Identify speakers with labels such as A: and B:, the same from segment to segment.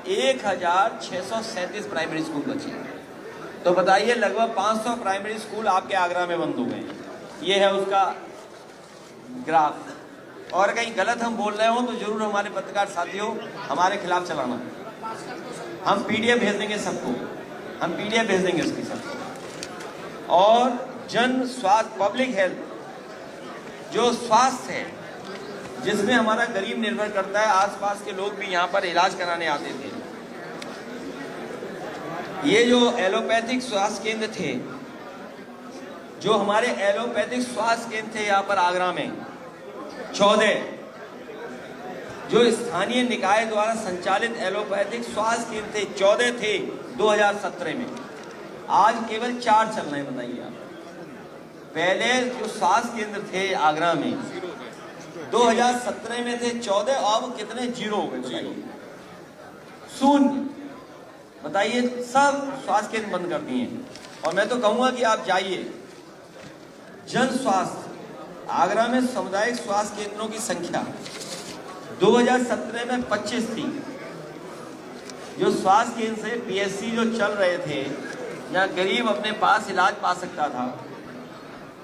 A: 1637 primary school बचे। तो बताइए लगभग 500 प्राइमरी स्कूल आपके आगरा में बंद हो गए। ये है उसका ग्राफ। और कहीं गलत हम बोल रहे हो तो जरूर हमारे पत्रकार साथियों हमारे खिलाफ चलाना। हम पीडीएफ भेज देंगे सबको, हम पीडीएफ भेज देंगे उसकी सबको। और जन स्वास्थ्य, पब्लिक हेल्थ, जो स्वास्थ्य है जिसमें हमारा गरीब निर्भर करता है, आसपास के लोग भी यहाँ पर इलाज कराने आते थे। ये जो एलोपैथिक स्वास्थ्य केंद्र थे, जो हमारे एलोपैथिक स्वास्थ्य केंद्र थे यहाँ पर आगरा में 14, जो स्थानीय निकाय द्वारा संचालित एलोपैथिक स्वास्थ्य केंद्र थे 14 थे 2017 में, आज केवल 4 चल रहे हैं। बताइए आप, पहले जो स्वास्थ्य केंद्र थे आगरा में 2017 में थे 14, अब कितने जीरो हो गए बताइए, शून्य। बताइए सब स्वास्थ्य केंद्र बंद कर दिए। और मैं तो कहूंगा कि आप जाइए, जन स्वास्थ्य आगरा में सामुदायिक स्वास्थ्य केंद्रों की संख्या 2017 में 25 थी। जो स्वास्थ्य केंद्र से पीएससी जो चल रहे थे, जहाँ गरीब अपने पास इलाज पा सकता था,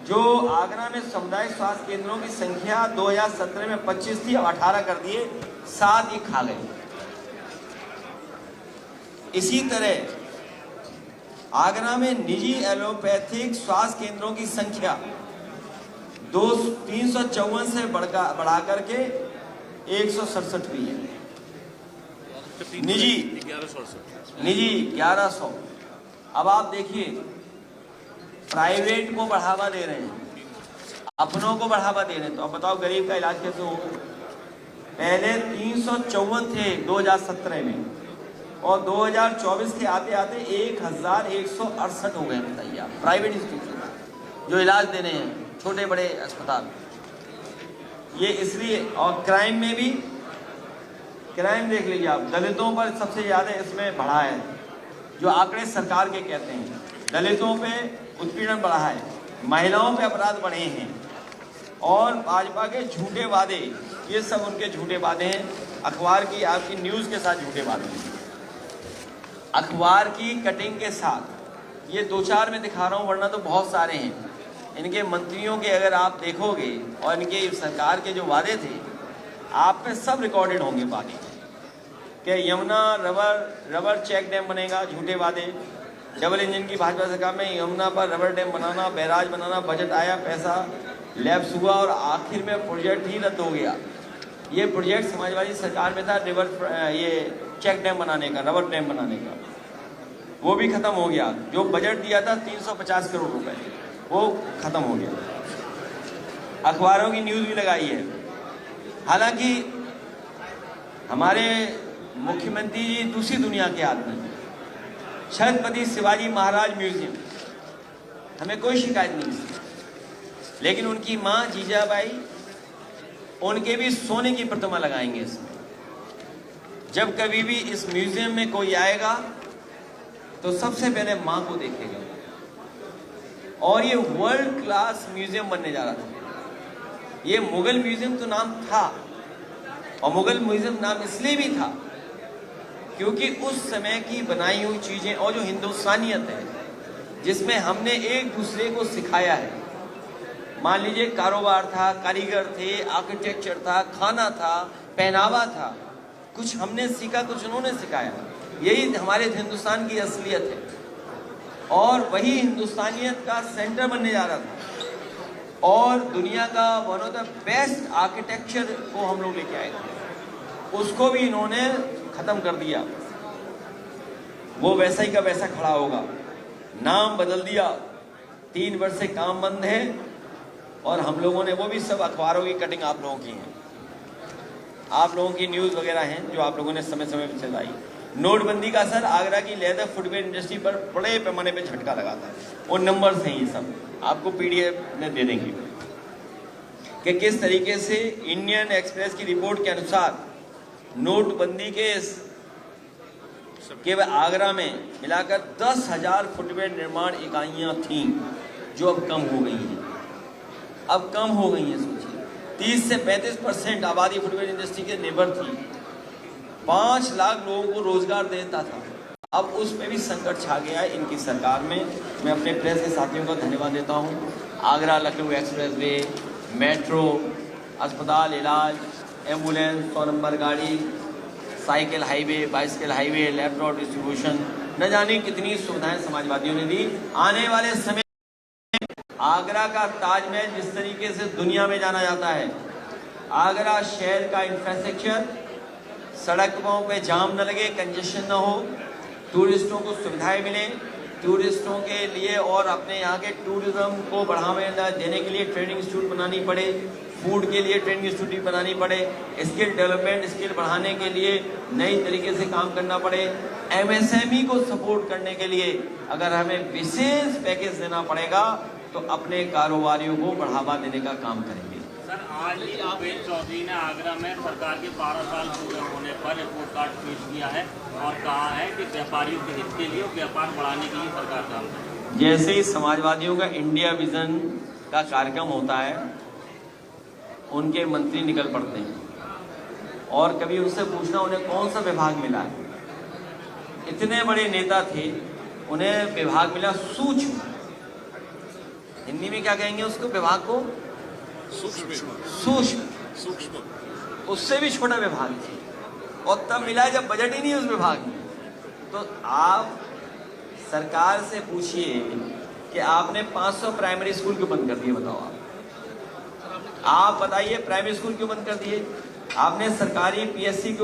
A: जो आगरा में सामुदायिक स्वास्थ्य केंद्रों की संख्या 2017 में 25 थी, अब 18 कर दिए, 7 ही खा गए। इसी तरह आगरा में निजी एलोपैथिक स्वास्थ्य केंद्रों की संख्या 354 से बढ़ा करके 167 हुई है। निजी 1100। अब आप देखिए, प्राइवेट को बढ़ावा दे रहे हैं, अपनों को बढ़ावा दे रहे हैं, तो अब बताओ गरीब का इलाज कैसे होगा। पहले 354 थे 2017 में, और 2024 के आते आते 1168 हो गए। बताइए आप, प्राइवेट इंस्टीट्यूट जो इलाज दे रहे हैं, छोटे बड़े अस्पताल। ये इसलिए, और क्राइम में भी, क्राइम देख लीजिए आप, दलितों पर सबसे ज़्यादा इसमें बढ़ा है। जो आंकड़े सरकार के कहते हैं, दलितों पे उत्पीड़न बढ़ा है, महिलाओं पे अपराध बढ़े हैं, और भाजपा के झूठे वादे, ये सब उनके झूठे वादे हैं। अखबार की, आपकी न्यूज़ के साथ झूठे वादे हैं, अखबार की कटिंग के साथ। ये 2-4 में दिखा रहा हूँ, वरना तो बहुत सारे हैं। इनके मंत्रियों के अगर आप देखोगे, और इनके सरकार के जो वादे थे, आप पे सब रिकॉर्डेड होंगे वादे। कि यमुना रबर चेक डैम बनेगा, झूठे वादे। डबल इंजन की भाजपा सरकार में यमुना पर रबर डैम बनाना, बैराज बनाना, बजट आया, पैसा लैप्स हुआ, और आखिर में प्रोजेक्ट ही रद्द हो गया। ये प्रोजेक्ट समाजवादी सरकार में था, ये चेक डैम बनाने का, रबर डैम बनाने का, वो भी खत्म हो गया। जो बजट दिया था 350 करोड़ रुपए, वो खत्म हो गया। अखबारों की न्यूज़ भी लगाई है। हालांकि हमारे मुख्यमंत्री जी दूसरी दुनिया के आदमी, छत्रपति शिवाजी महाराज म्यूजियम, हमें कोई शिकायत नहीं, लेकिन उनकी माँ जीजाबाई, उनके भी सोने की प्रतिमा लगाएंगे इसमें। जब कभी भी इस म्यूजियम में कोई आएगा तो सबसे पहले माँ को देखेगा। और ये वर्ल्ड क्लास म्यूजियम बनने जा रहा था। ये मुगल म्यूजियम तो नाम था, और मुगल म्यूजियम नाम इसलिए भी था क्योंकि उस समय की बनाई हुई चीजें, और जो हिंदुस्तानियत है, जिसमें हमने एक दूसरे को सिखाया है। मान लीजिए कारोबार था, कारीगर थे, आर्किटेक्चर था, खाना था, पहनावा था, कुछ हमने सीखा, कुछ उन्होंने सिखाया। यही हमारे हिंदुस्तान की असलियत है, और वही हिंदुस्तानियत का सेंटर बनने जा रहा था। और दुनिया का one of the best architecture को हम लोग लेके आए थे, उसको भी इन्होंने खत्म कर दिया। वो वैसा ही का वैसा खड़ा होगा, नाम बदल दिया, 3 वर्ष से काम बंद है। और हम लोगों ने, वो भी सब अखबारों की कटिंग आप लोगों की है, आप लोगों की न्यूज़ वगैरह हैं जो आप लोगों ने समय समय पर चलाई। नोटबंदी का असर आगरा की लेदर फुटवेयर इंडस्ट्री पर बड़े पैमाने पर झटका लगाता है। वो नंबर्स हैं, ये सब आपको पीडीएफ में दे देंगे कि किस तरीके से इंडियन एक्सप्रेस की रिपोर्ट के अनुसार नोटबंदी के केवल आगरा में मिलाकर 10,000 फुटवेयर निर्माण इकाइयां थीं, जो अब कम हो गई हैं। अब कम हो गई हैं। सोचिए, 30 से 35% आबादी फुटवेयर इंडस्ट्री के निर्भर थी। 5 लाख लोगों को रोजगार देता था। अब उस पे भी संकट छा गया है इनकी सरकार में। मैं अपने प्रेस के साथियों को धन्यवाद देता हूँ। आगरा लखनऊ एक्सप्रेसवे, मेट्रो, अस्पताल, इलाज, एम्बुलेंस, 100 नंबर गाड़ी, cycle highway, bicycle highway, laptop distribution, न जाने कितनी सुविधाएं समाजवादियों ने दी। आने वाले समय आगरा का ताजमहल जिस तरीके से दुनिया में जाना जाता है, आगरा शहर का इंफ्रास्ट्रक्चर, सड़कों पे जाम न लगे, कंजेशन न हो, टूरिस्टों को सुविधाएं मिले, टूरिस्टों के लिए और अपने यहाँ के टूरिज्म को बढ़ावा देने के लिए ट्रेनिंग इंस्टीट्यूट बनानी पड़े, फूड के लिए ट्रेनिंग इंस्टीट्यूट बनानी पड़े, स्किल डेवलपमेंट, स्किल बढ़ाने के लिए नई तरीके से काम करना पड़े, एमएसएमई को सपोर्ट करने के लिए अगर हमें विशेष पैकेज देना पड़ेगा तो अपने कारोबारियों को बढ़ावा देने का काम करेंगे।
B: सर, आज भूपेश चौधरी ने आगरा में सरकार के 12 साल पूरे होने पर रिपोर्ट कार्ड पेश किया है और कहा है कि व्यापारियों के हित के लिए, व्यापार बढ़ाने के लिए सरकार काम करे।
A: जैसे ही समाजवादियों का इंडिया विजन का कार्यक्रम होता है, उनके मंत्री निकल पड़ते हैं और कभी उनसे पूछना उन्हें कौन सा विभाग मिला है। इतने बड़े नेता थे, उन्हें विभाग मिला सूक्ष्म, हिंदी में क्या कहेंगे उसको, विभाग को सूक्ष्म, उससे भी छोटा विभाग थी और तब मिला जब बजट ही नहीं उस विभाग में। तो आप सरकार से पूछिए कि आपने 500 प्राइमरी स्कूल क्यों बंद कर दिए, बताओ आप बताइए, प्राइमरी स्कूल क्यों बंद कर दिए आपने, सरकारी पीएससी